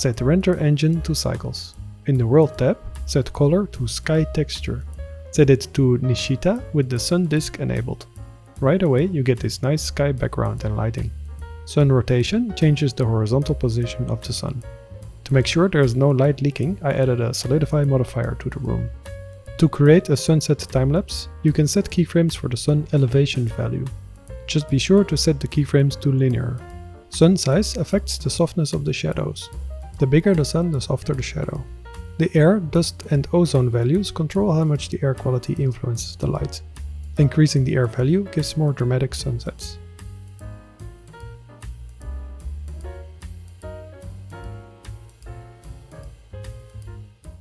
Set the render engine to cycles. In the World tab, set color to Sky Texture. Set it to Nishita with the sun disk enabled. Right away you get this nice sky background and lighting. Sun rotation changes the horizontal position of the sun. To make sure there is no light leaking, I added a solidify modifier to the room. To create a sunset timelapse, you can set keyframes for the sun elevation value. Just be sure to set the keyframes to linear. Sun size affects the softness of the shadows. The bigger the sun, the softer the shadow. The air, dust and ozone values control how much the air quality influences the light. Increasing the air value gives more dramatic sunsets.